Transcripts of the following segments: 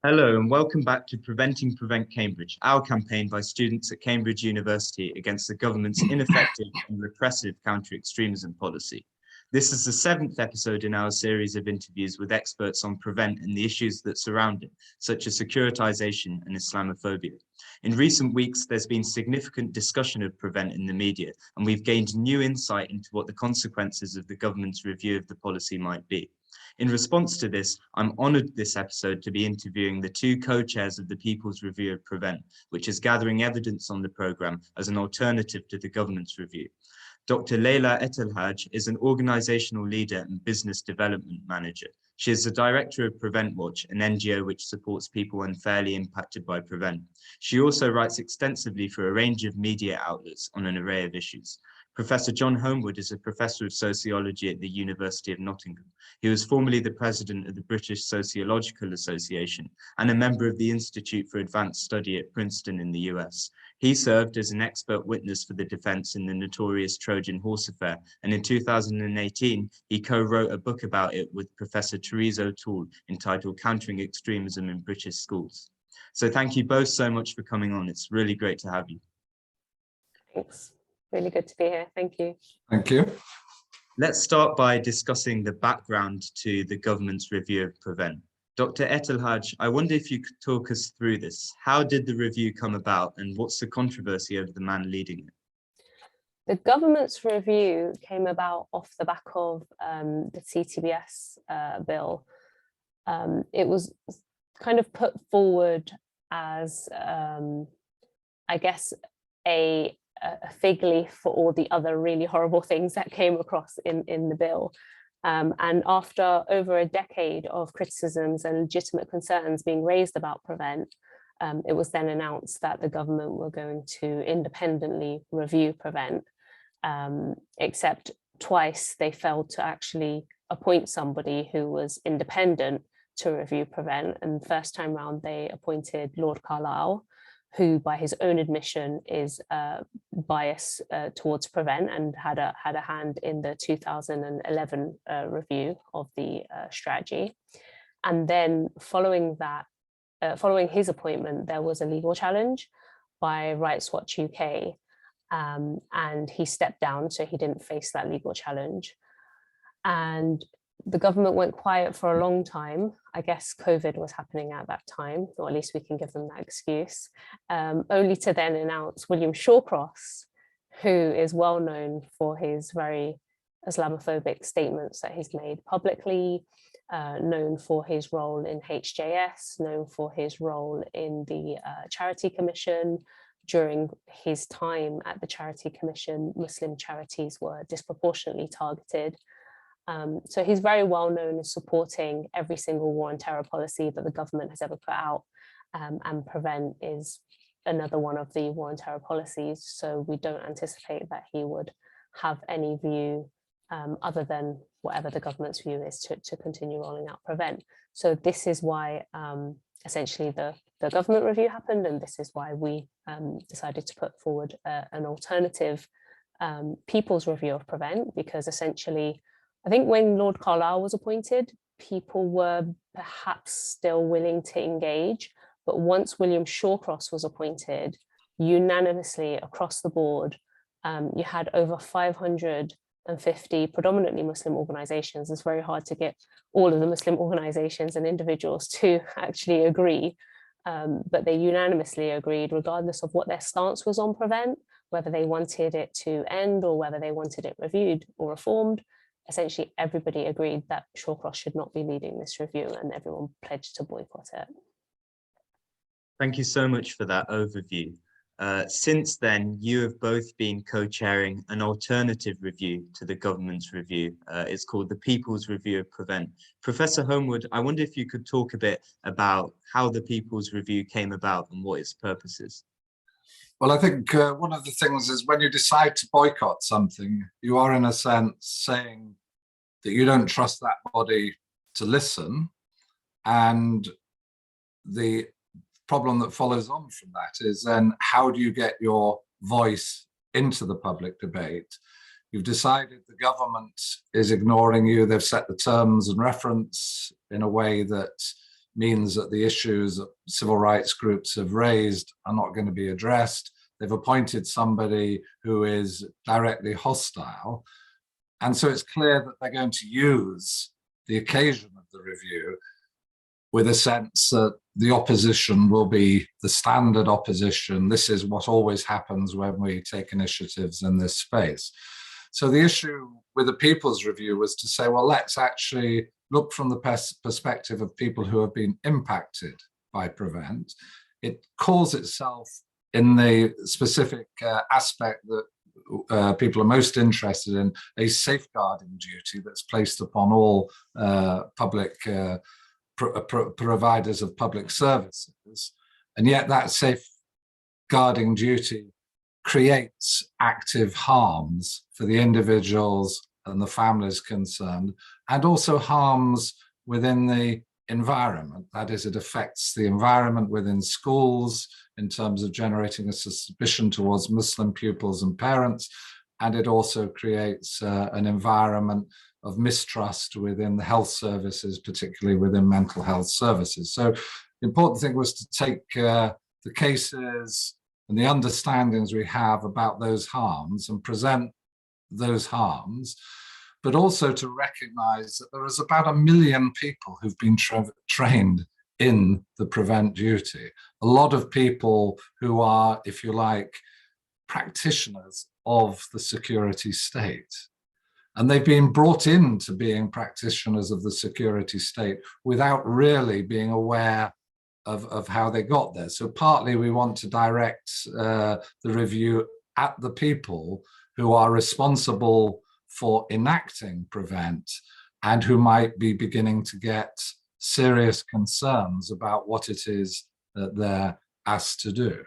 Hello and welcome back to Preventing Prevent Cambridge, our campaign by students at Cambridge University against the government's ineffective and repressive counter-extremism policy. This is the 7th episode in our series of interviews with experts on Prevent and the issues that surround it, such as securitisation and Islamophobia. In recent weeks, there's been significant discussion of Prevent in the media, and we've gained new insight into what the consequences of the government's review of the policy might be. In response to this, I'm honoured this episode to be interviewing the two co-chairs of the People's Review of Prevent, which is gathering evidence on the programme as an alternative to the government's review. Dr. Layla Aitlhadj is an organisational leader and business development manager. She is the director of Prevent Watch, an NGO which supports people unfairly impacted by Prevent. She also writes extensively for a range of media outlets on an array of issues. Professor John Holmwood is a professor of sociology at the University of Nottingham. He was formerly the president of the British Sociological Association and a member of the Institute for Advanced Study at Princeton in the US. He served as an expert witness for the defense in the notorious Trojan horse affair, and in 2018, he co-wrote a book about it with Professor Therese O'Toole entitled Countering Extremism in British Schools. So thank you both so much for coming on. It's really great to have you. Thanks. Really good to be here. Thank you. Thank you. Let's start by discussing the background to the government's review of Prevent. Dr. Aitlhadj, I wonder if you could talk us through this. How did the review come about and what's the controversy over the man leading it? The government's review came about off the back of the TTBS bill. It was kind of put forward as, I guess, a fig leaf for all the other really horrible things that came across in the bill. And after over a decade of criticisms and legitimate concerns being raised about Prevent, it was then announced that the government were going to independently review Prevent, except twice they failed to actually appoint somebody who was independent to review Prevent. And the first time round they appointed Lord Carlisle, who by his own admission is biased towards Prevent and had a hand in the 2011 review of the strategy. And then following that, following his appointment, there was a legal challenge by Rights Watch UK, and he stepped down, so he didn't face that legal challenge. And the government went quiet for a long time. I guess COVID was happening at that time, or at least we can give them that excuse, only to then announce William Shawcross, who is well known for his very Islamophobic statements that he's made publicly, known for his role in HJS, known for his role in the Charity Commission. During his time at the Charity Commission, Muslim charities were disproportionately targeted. So he's very well known as supporting every single war on terror policy that the government has ever put out, and Prevent is another one of the war on terror policies. So we don't anticipate that he would have any view other than whatever the government's view is to continue rolling out Prevent. So this is why essentially the government review happened, and this is why we decided to put forward an alternative people's review of Prevent, because essentially I think when Lord Carlisle was appointed, people were perhaps still willing to engage, but once William Shawcross was appointed, unanimously across the board, you had over 550 predominantly Muslim organisations. It's very hard to get all of the Muslim organisations and individuals to actually agree, but they unanimously agreed, regardless of what their stance was on Prevent, whether they wanted it to end or whether they wanted it reviewed or reformed. Essentially, everybody agreed that Shawcross should not be leading this review, and everyone pledged to boycott it. Thank you so much for that overview. Since then, you have both been co-chairing an alternative review to the government's review. It's called the People's Review of Prevent. Professor Holmwood, I wonder if you could talk a bit about how the People's Review came about and what its purpose is. Well, I think one of the things is when you decide to boycott something, you are in a sense saying that you don't trust that body to listen. And the problem that follows on from that is then how do you get your voice into the public debate? You've decided the government is ignoring you. They've set the terms and reference in a way that means that the issues that civil rights groups have raised are not going to be addressed. They've appointed somebody who is directly hostile. And so it's clear that they're going to use the occasion of the review with a sense that the opposition will be the standard opposition. This is what always happens when we take initiatives in this space. So the issue with the People's Review was to say, well, let's actually look from the perspective of people who have been impacted by Prevent. It calls itself in the specific aspect that people are most interested in, a safeguarding duty that's placed upon all public providers of public services. And yet that safeguarding duty creates active harms for the individuals and the families concerned, and also harms within the environment. That is, it affects the environment within schools in terms of generating a suspicion towards Muslim pupils and parents, and it also creates an environment of mistrust within the health services, particularly within mental health services. So the important thing was to take the cases and the understandings we have about those harms and present those harms, but also to recognize that there is about 1 million people who've been trained in the Prevent duty. A lot of people who are, if you like, practitioners of the security state. And they've been brought into being practitioners of the security state without really being aware of how they got there. So partly we want to direct the review at the people who are responsible for enacting Prevent and who might be beginning to get serious concerns about what it is that they're asked to do.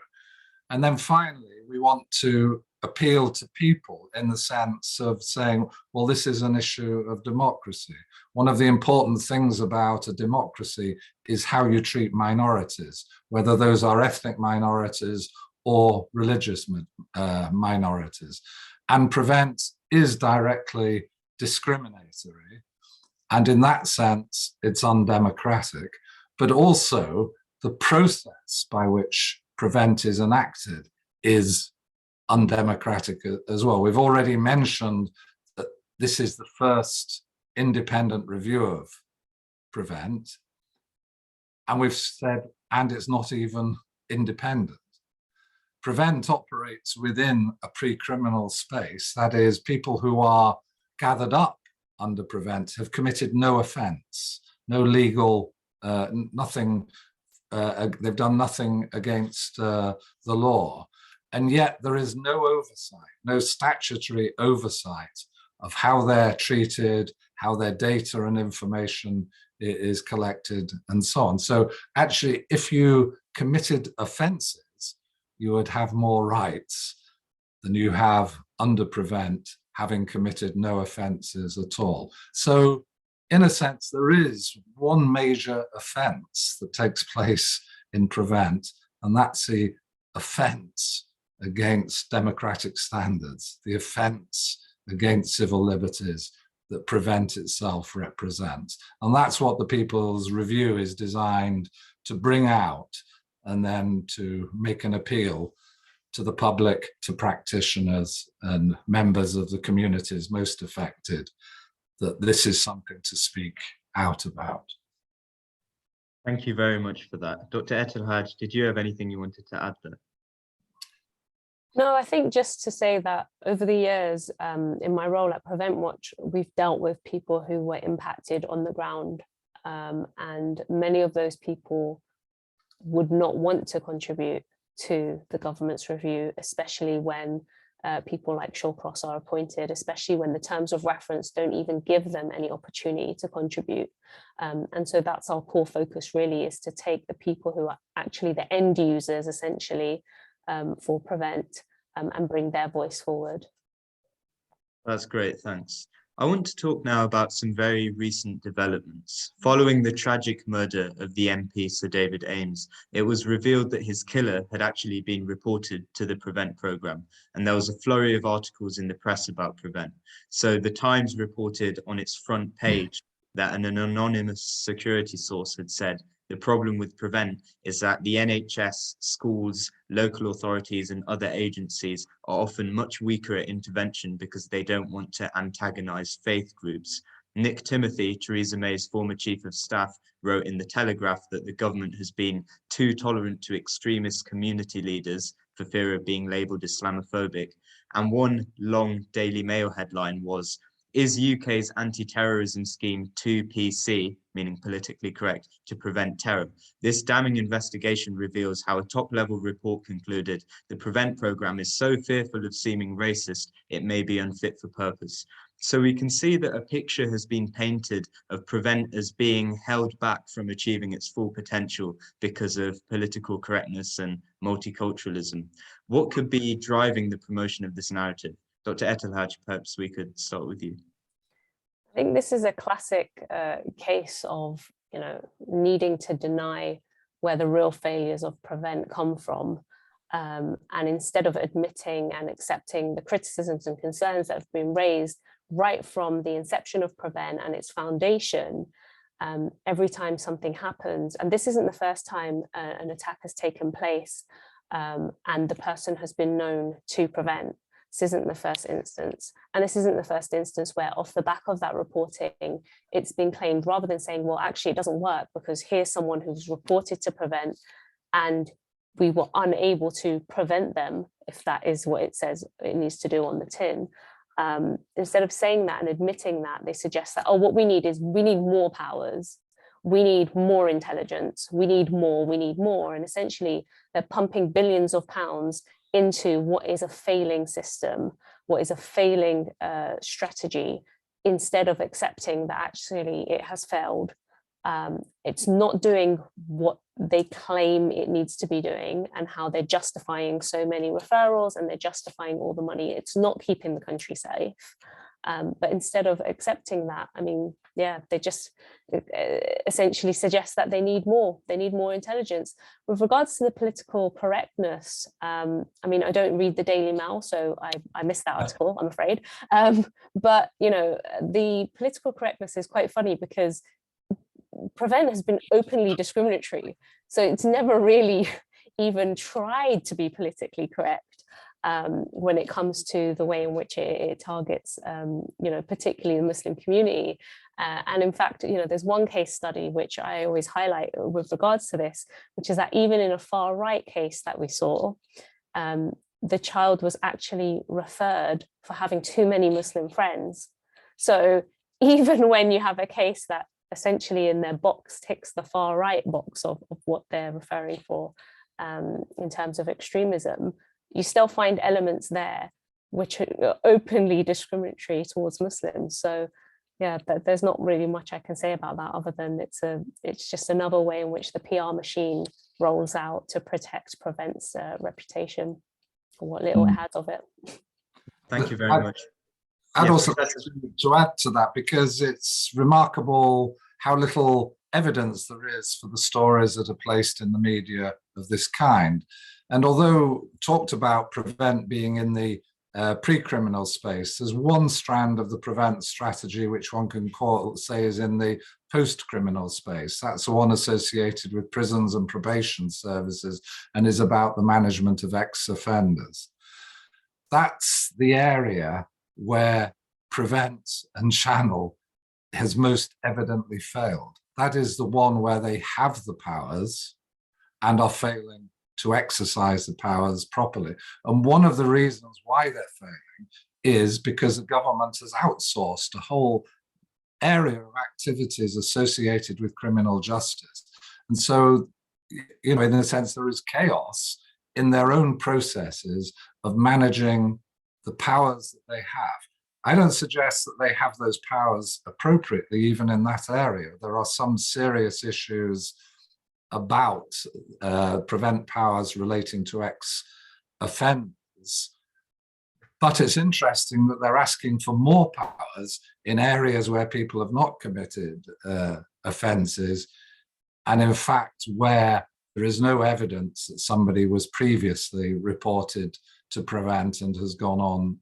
And then finally, we want to appeal to people in the sense of saying, well, this is an issue of democracy. One of the important things about a democracy is how you treat minorities, whether those are ethnic minorities or religious minorities. And Prevent is directly discriminatory. And in that sense, it's undemocratic, but also the process by which Prevent is enacted is undemocratic as well. We've already mentioned that this is the first independent review of Prevent, and we've said, and it's not even independent. Prevent operates within a pre-criminal space, that is, people who are gathered up under Prevent have committed no offence, no legal, nothing, they've done nothing against the law. And yet there is no oversight, no statutory oversight of how they're treated, how their data and information is collected, and so on. So actually, if you committed offences, you would have more rights than you have under Prevent, having committed no offences at all. So in a sense, there is one major offence that takes place in Prevent, and that's the offence against democratic standards, the offence against civil liberties that Prevent itself represents. And that's what the People's Review is designed to bring out, and then to make an appeal to the public, to practitioners and members of the communities most affected, that this is something to speak out about. Thank you very much for that. Dr. Aitlhadj, did you have anything you wanted to add there? No, I think just to say that over the years, in my role at Prevent Watch, we've dealt with people who were impacted on the ground, and many of those people would not want to contribute to the government's review, especially when people like Shawcross are appointed, especially when the terms of reference don't even give them any opportunity to contribute. And so that's our core focus really, is to take the people who are actually the end users essentially for Prevent and bring their voice forward. That's great, thanks. I want to talk now about some very recent developments. Following the tragic murder of the MP Sir David Ames, it was revealed that his killer had actually been reported to the Prevent programme, and there was a flurry of articles in the press about Prevent. So the Times reported on its front page that an anonymous security source had said The problem with prevent is that the NHS, schools, local authorities and other agencies are often much weaker at intervention because they don't want to antagonize faith groups. Nick Timothy, Theresa May's former chief of staff, wrote in The Telegraph that the government has been too tolerant to extremist community leaders for fear of being labelled Islamophobic. And one long Daily Mail headline was, "Is UK's anti-terrorism scheme too PC, meaning politically correct, to prevent terror?" This damning investigation reveals how a top-level report concluded the Prevent programme is so fearful of seeming racist, it may be unfit for purpose. So we can see that a picture has been painted of Prevent as being held back from achieving its full potential because of political correctness and multiculturalism. What could be driving the promotion of this narrative? Dr. Aitlhadj, perhaps we could start with you. I think this is a classic case of, needing to deny where the real failures of Prevent come from. And instead of admitting and accepting the criticisms and concerns that have been raised right from the inception of Prevent and its foundation, every time something happens, and this isn't the first time an attack has taken place and the person has been known to prevent. This isn't the first instance. And this isn't the first instance where off the back of that reporting, it's been claimed, rather than saying, well, actually it doesn't work because here's someone who's reported to Prevent and we were unable to prevent them, if that is what it says it needs to do on the tin. Instead of saying that and admitting that, they suggest that, oh, what we need more powers. We need more intelligence. We need more. And essentially they're pumping billions of pounds into what is a failing system, what is a failing strategy, instead of accepting that actually it has failed. It's not doing what they claim it needs to be doing, and how they're justifying so many referrals and they're justifying all the money. It's not keeping the country safe. But instead of accepting that, they just essentially suggest that they need more intelligence. With regards to the political correctness, I don't read the Daily Mail, so I missed that article, I'm afraid. But, the political correctness is quite funny because Prevent has been openly discriminatory. So it's never really even tried to be politically correct. When it comes to the way in which it targets, particularly the Muslim community. And in fact, there's one case study which I always highlight with regards to this, which is that even in a far right case that we saw, the child was actually referred for having too many Muslim friends. So even when you have a case that essentially in their box ticks the far right box of what they're referring for in terms of extremism, you still find elements there which are openly discriminatory towards Muslims. So yeah, there's not really much I can say about that other than it's just another way in which the PR machine rolls out to protect Prevent's reputation for what little it has of it. Thank you very much. I'd also like to add to that, because it's remarkable how little evidence there is for the stories that are placed in the media of this kind. And although talked about Prevent being in the pre-criminal space, there's one strand of the Prevent strategy which one can say is in the post-criminal space. That's the one associated with prisons and probation services and is about the management of ex-offenders. That's the area where Prevent and Channel has most evidently failed. That is the one where they have the powers and are failing to exercise the powers properly. And one of the reasons why they're failing is because the government has outsourced a whole area of activities associated with criminal justice. And so, in a sense, there is chaos in their own processes of managing the powers that they have. I don't suggest that they have those powers appropriately, even in that area. There are some serious issues about Prevent powers relating to ex-offenders. But it's interesting that they're asking for more powers in areas where people have not committed offences, and in fact, where there is no evidence that somebody was previously reported to Prevent and has gone on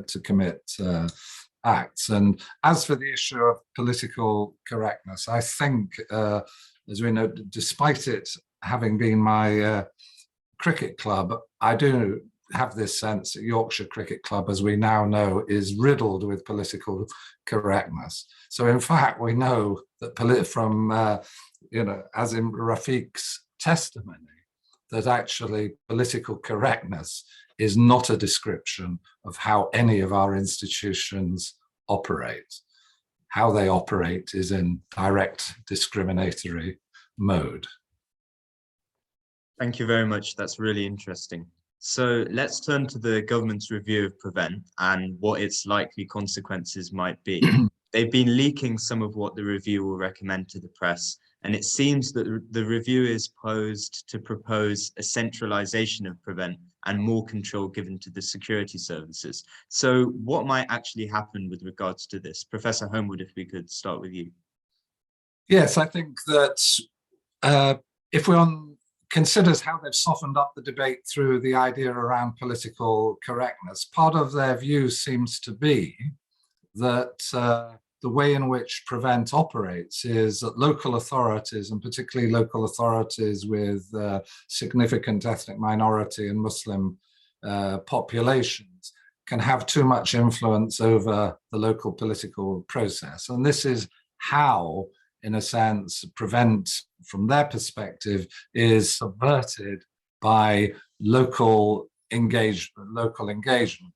to commit acts. And as for the issue of political correctness, I think as we know, despite it having been my cricket club, I do have this sense that Yorkshire Cricket Club, as we now know, is riddled with political correctness. So in fact, we know that from, as in Rafiq's testimony, that actually political correctness is not a description of how any of our institutions operate. How they operate is in direct discriminatory mode. Thank you very much. That's really interesting. So let's turn to the government's review of Prevent and what its likely consequences might be. They've been leaking some of what the review will recommend to the press, and it seems that the review is posed to propose a centralisation of Prevent and more control given to the security services. So what might actually happen with regards to this? Professor Holmwood, if we could start with you. Yes, I think that if one considers how they've softened up the debate through the idea around political correctness, part of their view seems to be that the way in which Prevent operates is that local authorities, and particularly local authorities with significant ethnic minority and Muslim populations, can have too much influence over the local political process. And this is how, in a sense, Prevent, from their perspective, is subverted by local engagement.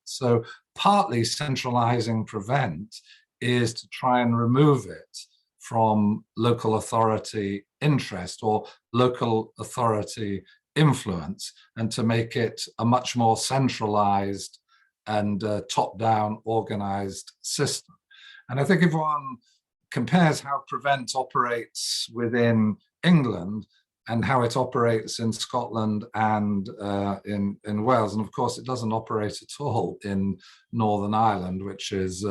So partly centralizing Prevent is to try and remove it from local authority interest or local authority influence, and to make it a much more centralized and top-down organized system. And I think if one compares how Prevent operates within England and how it operates in Scotland and in Wales, and of course it doesn't operate at all in Northern Ireland, which is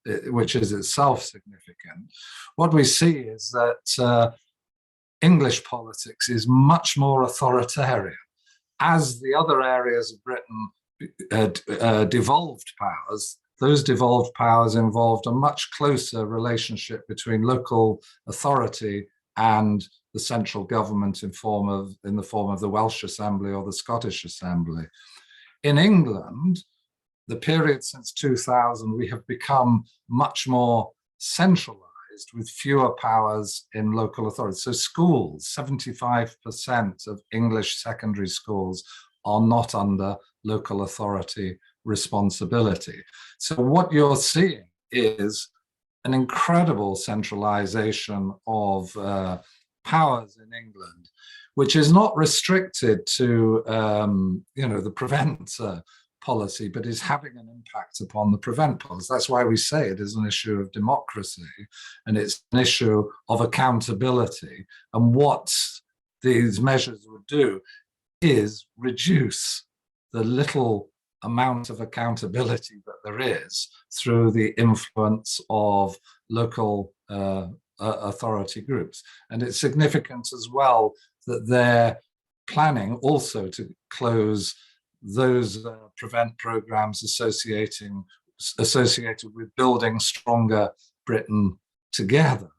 itself significant. What we see is that English politics is much more authoritarian. As the other areas of Britain devolved powers, those devolved powers involved a much closer relationship between local authority and the central government in the form of the Welsh Assembly or the Scottish Assembly. In England, the period since 2000, we have become much more centralized with fewer powers in local authorities. So schools, 75% of English secondary schools are not under local authority responsibility. So what you're seeing is an incredible centralization of powers in England, which is not restricted to the Prevent policy, but is having an impact upon the Prevent policy. That's why we say it is an issue of democracy, and it's an issue of accountability. And what these measures would do is reduce the little amount of accountability that there is through the influence of local authority groups. And it's significant as well that they're planning also to close those Prevent programs associated with building stronger Britain together,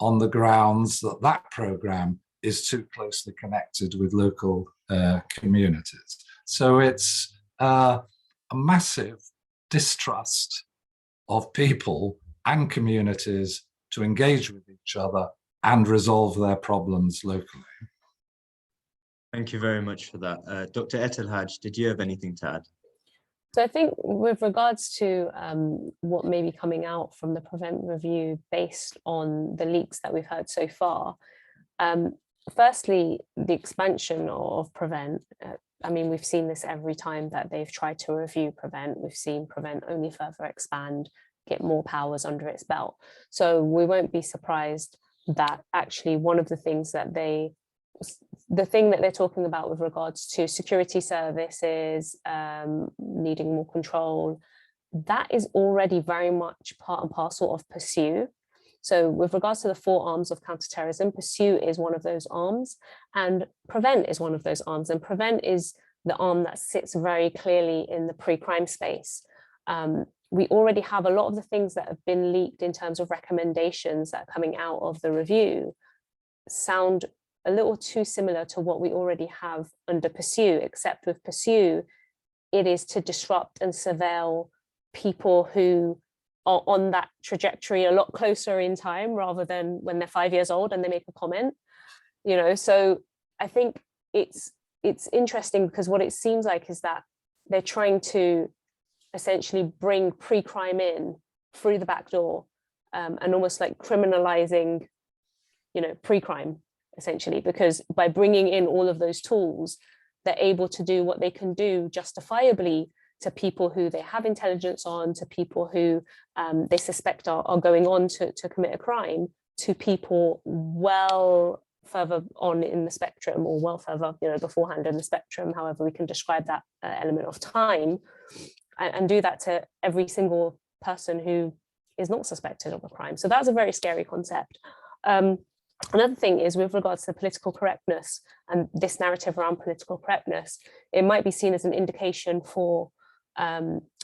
on the grounds that that program is too closely connected with local communities. So it's a massive distrust of people and communities to engage with each other and resolve their problems locally. Thank you very much for that. Dr. Aitlhadj, did you have anything to add? So I think with regards to what may be coming out from the Prevent review based on the leaks that we've heard so far, firstly, the expansion of Prevent. I mean, we've seen this every time that they've tried to review Prevent. We've seen Prevent only further expand, get more powers under its belt. So we won't be surprised that actually one of the things that the thing that they're talking about with regards to security services, needing more control, that is already very much part and parcel of Pursue. So with regards to the 4 arms of counter-terrorism, Pursue is one of those arms, and Prevent is one of those arms. And Prevent is the arm that sits very clearly in the pre-crime space. We already have a lot of the things that have been leaked in terms of recommendations that are coming out of the review sound a little too similar to what we already have under Pursue, except with Pursue, it is to disrupt and surveil people who are on that trajectory a lot closer in time, rather than when they're 5 years old and they make a comment, you know. So I think it's interesting, because what it seems like is that they're trying to essentially bring pre-crime in through the back door, and almost like criminalizing, you know, pre-crime, essentially, because by bringing in all of those tools, they're able to do what they can do justifiably to people who they have intelligence on, to people who they suspect are going on to commit a crime, to people well further on in the spectrum, or well further, you know, beforehand in the spectrum, however we can describe that element of time, and do that to every single person who is not suspected of a crime. So that's a very scary concept. Another thing is, with regards to political correctness and this narrative around political correctness, it might be seen as an indication for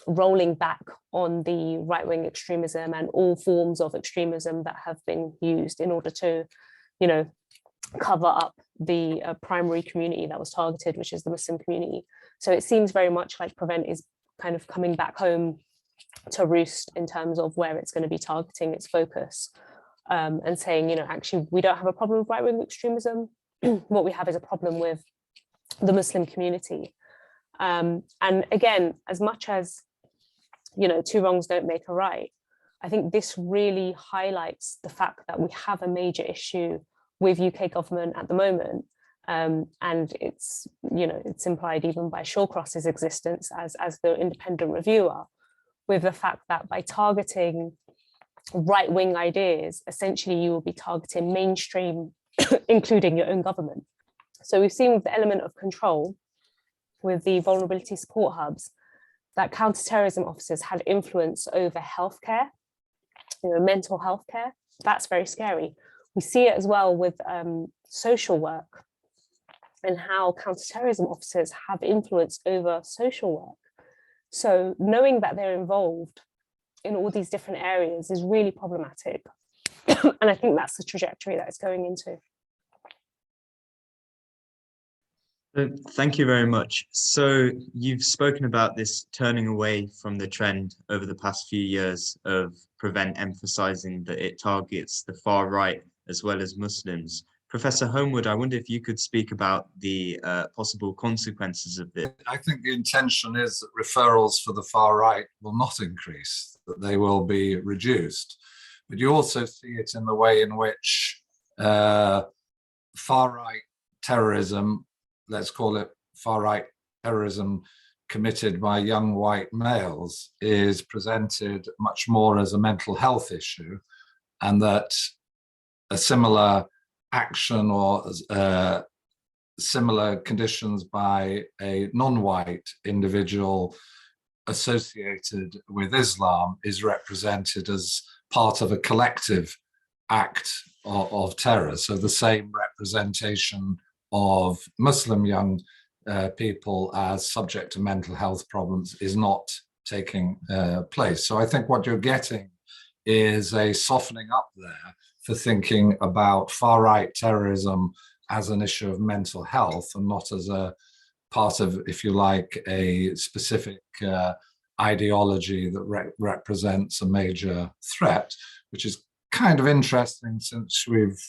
rolling back on the right-wing extremism and all forms of extremism that have been used in order to, you know, cover up the primary community that was targeted, which is the Muslim community. So it seems very much like Prevent is kind of coming back home to roost in terms of where it's going to be targeting its focus, and saying, you know, actually, we don't have a problem with right-wing extremism. What we have is a problem with the Muslim community. And again, as much as, you know, two wrongs don't make a right, I think this really highlights the fact that we have a major issue with UK government at the moment. And it's, you know, it's implied even by Shawcross's existence as the independent reviewer, with the fact that by targeting right-wing ideas, essentially you will be targeting mainstream, including your own government. So we've seen with the element of control, with the vulnerability support hubs, that counter-terrorism officers had influence over healthcare, you know, mental health care. That's very scary. We see it as well with social work, and how counter-terrorism officers have influence over social work. So knowing that they're involved in all these different areas is really problematic. And I think that's the trajectory that it's going into. Thank you very much. So you've spoken about this turning away from the trend over the past few years of Prevent emphasizing that it targets the far right as well as Muslims. Professor Holmwood, I wonder if you could speak about the possible consequences of this. I think the intention is that referrals for the far right will not increase, that they will be reduced. But you also see it in the way in which far right terrorism, let's call it far right terrorism committed by young white males, is presented much more as a mental health issue, and that a similar action or similar conditions by a non-white individual associated with Islam is represented as part of a collective act of terror. So the same representation of Muslim young people as subject to mental health problems is not taking place. So I think what you're getting is a softening up there for thinking about far-right terrorism as an issue of mental health, and not as a part of, if you like, a specific ideology that represents a major threat, which is kind of interesting, since we've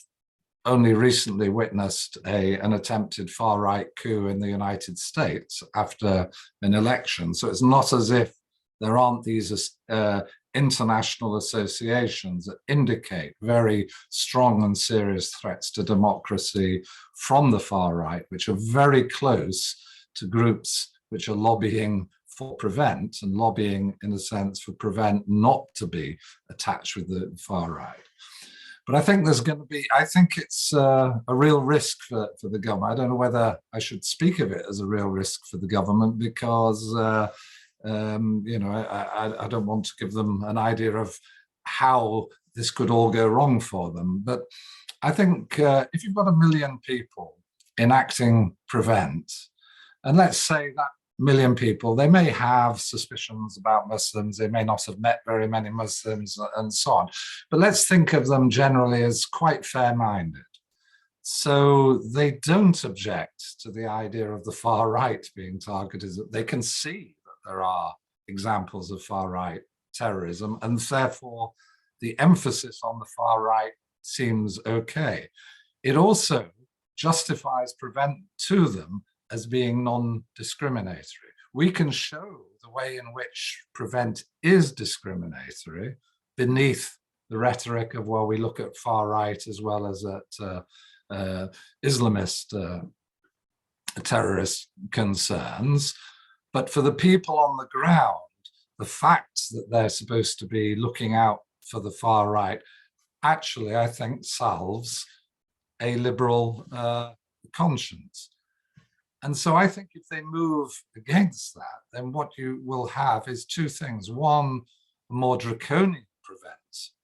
only recently witnessed an attempted far-right coup in the United States after an election. So it's not as if there aren't these international associations that indicate very strong and serious threats to democracy from the far right, which are very close to groups which are lobbying for Prevent, and lobbying in a sense for Prevent not to be attached with the far right. But I think there's going to be, I think it's a real risk for the government. I don't know whether I should speak of it as a real risk for the government, because you know, I don't want to give them an idea of how this could all go wrong for them. But I think if you've got 1 million people enacting Prevent, and let's say that 1 million people, they may have suspicions about Muslims, they may not have met very many Muslims and so on, but let's think of them generally as quite fair-minded. So they don't object to the idea of the far right being targeted. They can see that there are examples of far right terrorism, and therefore the emphasis on the far right seems okay. It also justifies Prevent to them as being non-discriminatory. We can show the way in which Prevent is discriminatory beneath the rhetoric of, well, we look at far right as well as at Islamist terrorist concerns. But for the people on the ground, the fact that they're supposed to be looking out for the far right actually, I think, salves a liberal conscience. And so I think if they move against that, then what you will have is two things. One, a more draconian Prevent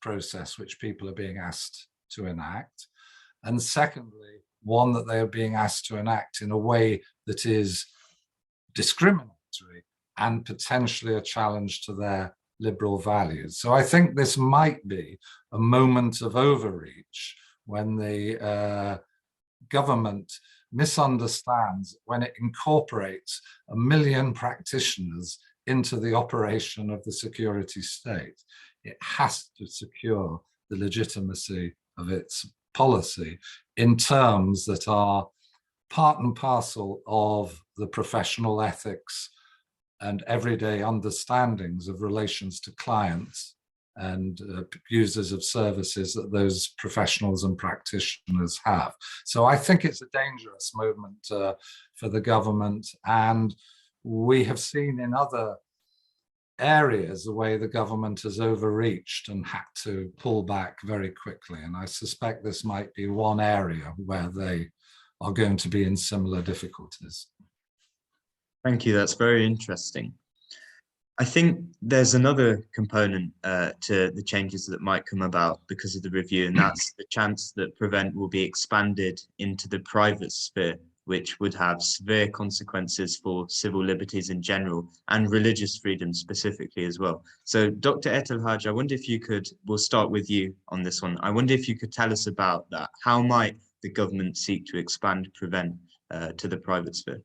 process, which people are being asked to enact. And secondly, one that they are being asked to enact in a way that is discriminatory and potentially a challenge to their liberal values. So I think this might be a moment of overreach when the government misunderstands when it incorporates 1 million practitioners into the operation of the security state. It has to secure the legitimacy of its policy in terms that are part and parcel of the professional ethics and everyday understandings of relations to clients and users of services that those professionals and practitioners have. So I think it's a dangerous movement for the government, and we have seen in other areas the way the government has overreached and had to pull back very quickly. And I suspect this might be one area where they are going to be in similar difficulties. Thank you, that's very interesting. I think there's another component to the changes that might come about because of the review, and that's the chance that Prevent will be expanded into the private sphere, which would have severe consequences for civil liberties in general and religious freedom specifically as well. So Dr. Aitlhadj, I wonder if you could, we'll start with you on this one. I wonder if you could tell us about that. How might the government seek to expand Prevent to the private sphere?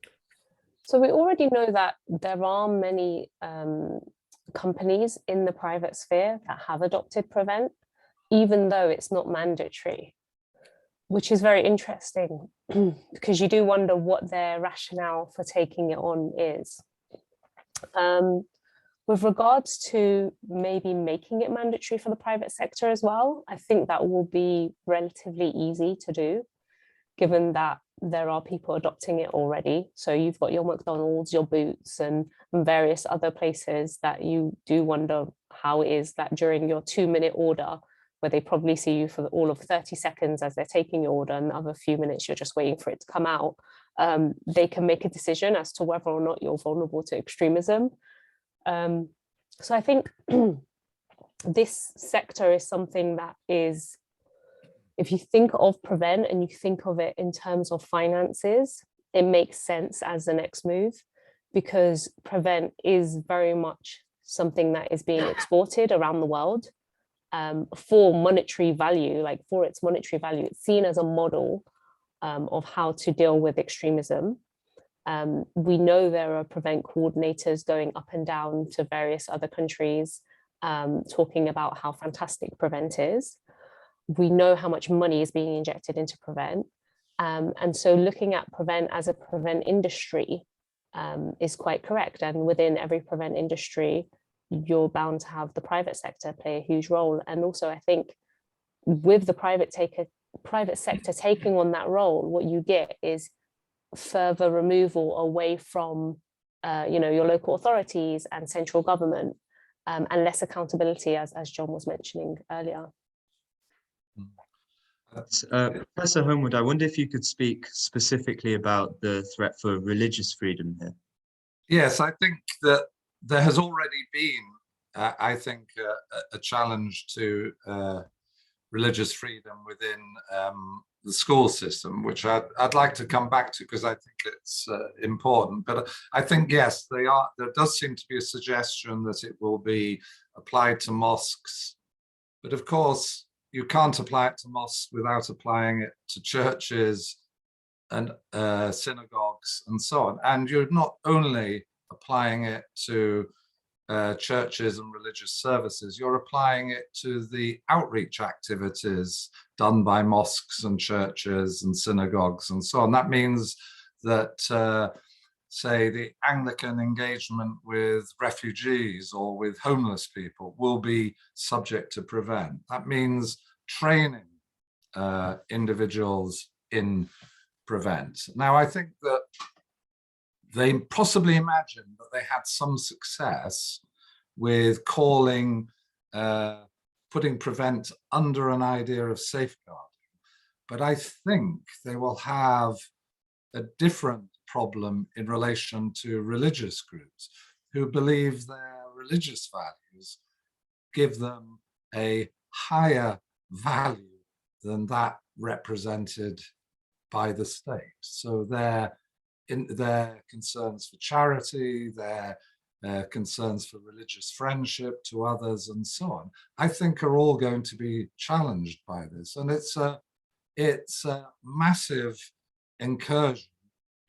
So we already know that there are many companies in the private sphere that have adopted Prevent, even though it's not mandatory, which is very interesting because you do wonder what their rationale for taking it on is. With regards to maybe making it mandatory for the private sector as well, I think that will be relatively easy to do, given that there are people adopting it already. So you've got your McDonald's, your Boots, and various other places that you do wonder how it is that during your 2-minute order, where they probably see you for all of 30 seconds as they're taking your order, and the other few minutes you're just waiting for it to come out, they can make a decision as to whether or not you're vulnerable to extremism. So I think this sector is something that is, if you think of Prevent and you think of it in terms of finances, it makes sense as the next move, because Prevent is very much something that is being exported around the world for monetary value, like for its monetary value. It's seen as a model of how to deal with extremism. We know there are Prevent coordinators going up and down to various other countries, talking about how fantastic Prevent is. We know how much money is being injected into Prevent. And so looking at Prevent as a Prevent industry is quite correct. And within every Prevent industry, you're bound to have the private sector play a huge role. And also, I think with the private sector taking on that role, what you get is further removal away from your local authorities and central government, and less accountability, as John was mentioning earlier. Professor Holmwood, I wonder if you could speak specifically about the threat for religious freedom here. Yes, I think that there has already been, a challenge to religious freedom within the school system, which I'd like to come back to because I think it's important. But I think, yes, there does seem to be a suggestion that it will be applied to mosques. But of course, you can't apply it to mosques without applying it to churches and synagogues and so on. And you're not only applying it to churches and religious services, you're applying it to the outreach activities done by mosques and churches and synagogues and so on. That means that, say, the Anglican engagement with refugees or with homeless people will be subject to prevent. That means training individuals in prevent. Now, I think that they possibly imagined that they had some success with calling, putting prevent under an idea of safeguarding. But I think they will have a different problem in relation to religious groups who believe their religious values give them a higher value than that represented by the state. So their concerns for charity, their concerns for religious friendship to others and so on, I think are all going to be challenged by this. And it's a massive incursion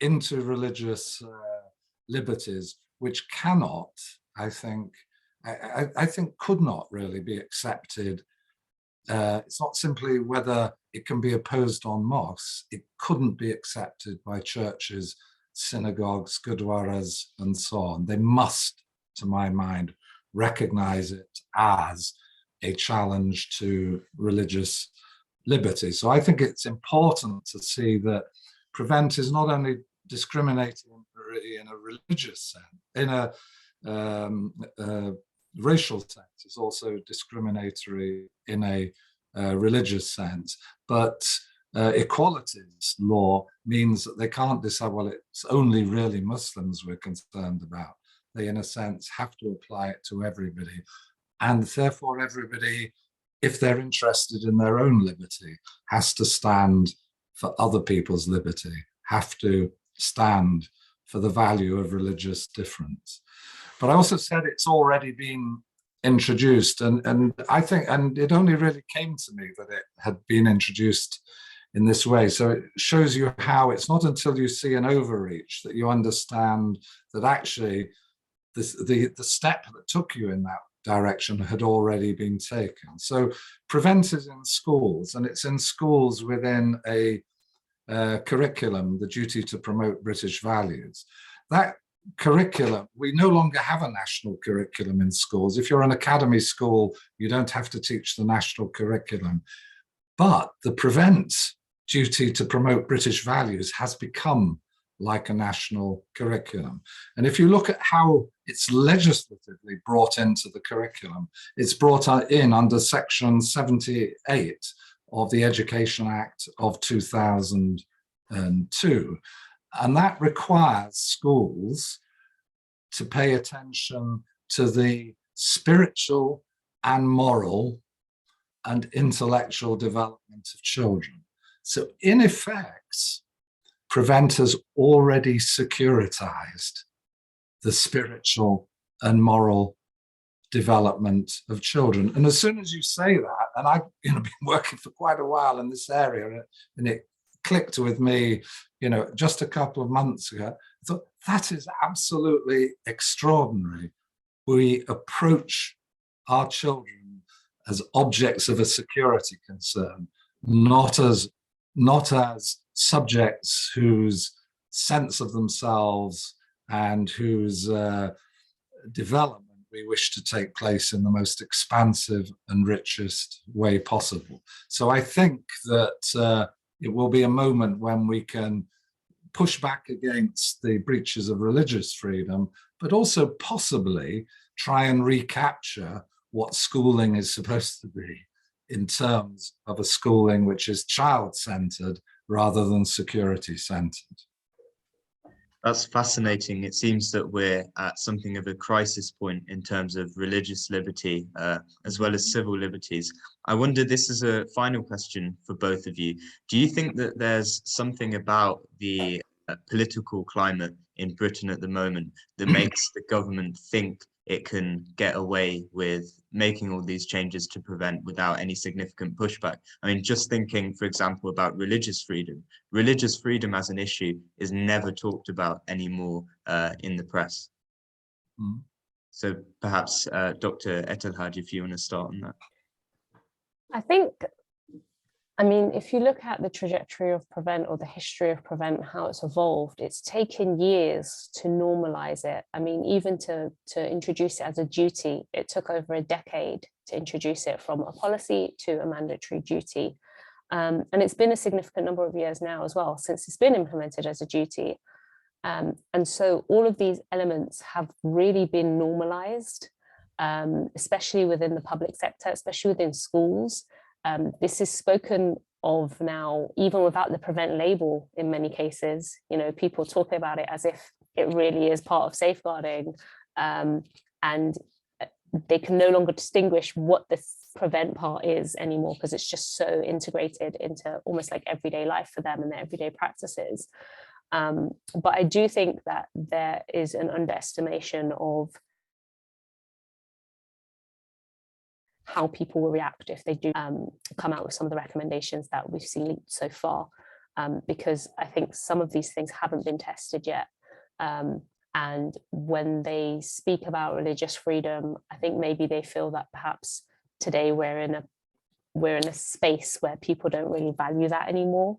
into religious liberties, which cannot, I think could not really be accepted. It's not simply whether it can be opposed on mosques, it couldn't be accepted by churches, synagogues, gurdwaras, and so on. They must, to my mind, recognize it as a challenge to religious liberty. So I think it's important to see that prevent is not only discriminating in a religious sense, in a racial sense, it's also discriminatory in a religious sense. But equalities law means that they can't decide, well, it's only really Muslims we're concerned about. They, in a sense, have to apply it to everybody. And therefore, everybody, if they're interested in their own liberty, has to stand for other people's liberty, have to stand for the value of religious difference. But I also said it's already been introduced, and I think, and it only really came to me that it had been introduced in this way. So it shows you how it's not until you see an overreach that you understand that actually the step that took you in that direction had already been taken. So prevent is in schools, and it's in schools within a curriculum, the duty to promote British values. That curriculum, we no longer have a national curriculum in schools. If you're an academy school, you don't have to teach the national curriculum. But the prevent duty to promote British values has become like a national curriculum. And if you look at how it's legislatively brought into the curriculum, it's brought in under Section 78 of the Education Act of 2002. And that requires schools to pay attention to the spiritual and moral and intellectual development of children. So in effect, prevent has already securitized the spiritual and moral development of children. And as soon as you say that, and I've been working for quite a while in this area, and it clicked with me, just a couple of months ago, I thought that is absolutely extraordinary. We approach our children as objects of a security concern, not as subjects whose sense of themselves and whose development we wish to take place in the most expansive and richest way possible. So I think that it will be a moment when we can push back against the breaches of religious freedom, but also possibly try and recapture what schooling is supposed to be in terms of a schooling which is child-centered rather than security-centered. That's fascinating. It seems that we're at something of a crisis point in terms of religious liberty, as well as civil liberties. I wonder, this is a final question for both of you. Do you think that there's something about the political climate in Britain at the moment that makes the government think it can get away with making all these changes to prevent without any significant pushback. I mean, just thinking, for example, about religious freedom as an issue is never talked about anymore in the press. Mm. So perhaps Dr. Aitlhadj, if you want to start on that. I think, I mean, if you look at the trajectory of Prevent or the history of Prevent, how it's evolved, it's taken years to normalize it. I mean, even to introduce it as a duty, it took over a decade to introduce it from a policy to a mandatory duty. And it's been a significant number of years now as well, since it's been implemented as a duty. And so all of these elements have really been normalized, especially within the public sector, especially within schools. This is spoken of now, even without the Prevent label in many cases. You know, people talk about it as if it really is part of safeguarding, and they can no longer distinguish what this Prevent part is anymore, because it's just so integrated into almost like everyday life for them and their everyday practices. But I do think that there is an underestimation of how people will react if they do come out with some of the recommendations that we've seen leaked so far, because I think some of these things haven't been tested yet. And when they speak about religious freedom, I think maybe they feel that perhaps today we're in a space where people don't really value that anymore.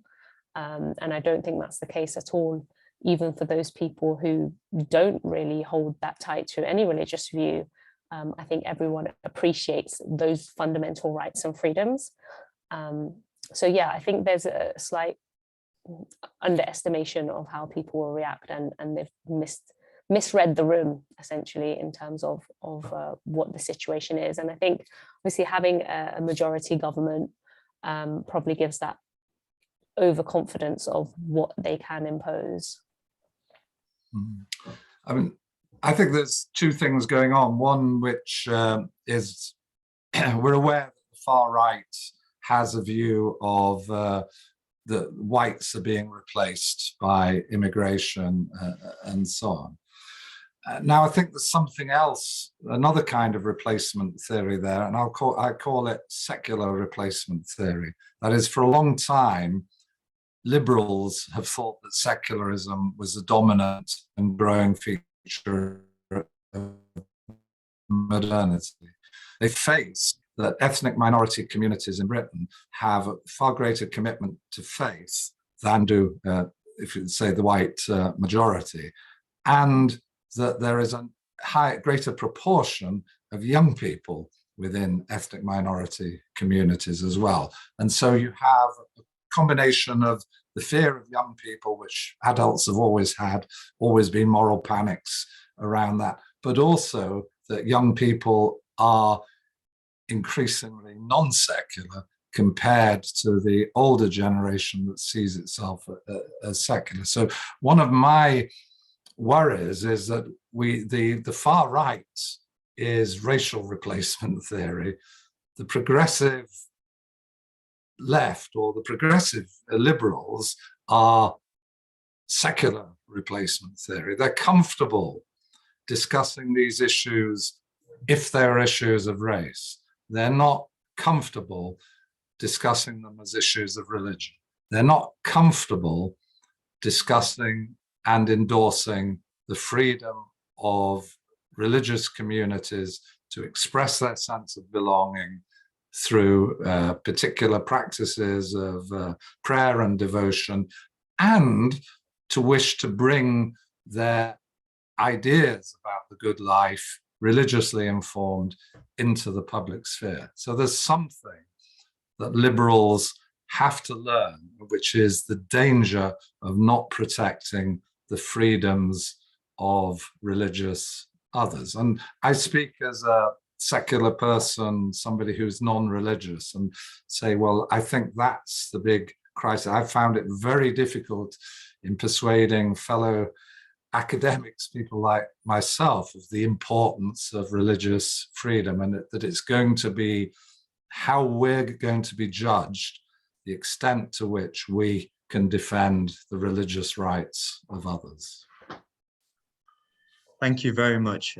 And I don't think that's the case at all, even for those people who don't really hold that tight to any religious view. I think everyone appreciates those fundamental rights and freedoms. So yeah, I think there's a slight underestimation of how people will react, and they've misread the room essentially in terms of what the situation is. And I think obviously having a majority government probably gives that overconfidence of what they can impose. I mean, I think there's two things going on. One, which is we're aware that the far right has a view of that whites are being replaced by immigration and so on. Now, I think there's something else, another kind of replacement theory there, and I call it secular replacement theory. That is, for a long time, liberals have thought that secularism was a dominant and growing feature of modernity. They face that ethnic minority communities in Britain have a far greater commitment to faith than do, if you say, the white majority, and that there is a greater proportion of young people within ethnic minority communities as well. And so you have a combination of the fear of young people, which adults have always had, always been moral panics around that, but also that young people are increasingly non-secular compared to the older generation that sees itself as secular. So one of my worries is that the far right is racial replacement theory. The progressive left, or the progressive liberals, are secular replacement theory. They're comfortable discussing these issues if they're issues of race. They're not comfortable discussing them as issues of religion. They're not comfortable discussing and endorsing the freedom of religious communities to express their sense of belonging through particular practices of prayer and devotion, and to wish to bring their ideas about the good life, religiously informed, into the public sphere. So there's something that liberals have to learn, which is the danger of not protecting the freedoms of religious others. And I speak as a secular person, somebody who's non-religious, and say, well, I think that's the big crisis. I've found it very difficult in persuading fellow academics, people like myself, of the importance of religious freedom, and that it's going to be how we're going to be judged, the extent to which we can defend the religious rights of others. Thank you very much.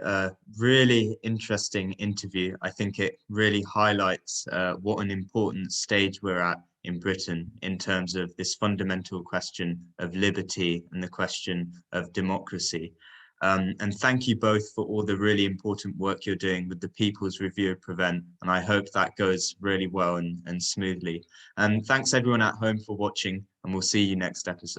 Really interesting interview. I think it really highlights what an important stage we're at in Britain in terms of this fundamental question of liberty and the question of democracy. And thank you both for all the really important work you're doing with the People's Review of Prevent. And I hope that goes really well and smoothly. And thanks everyone at home for watching, and we'll see you next episode.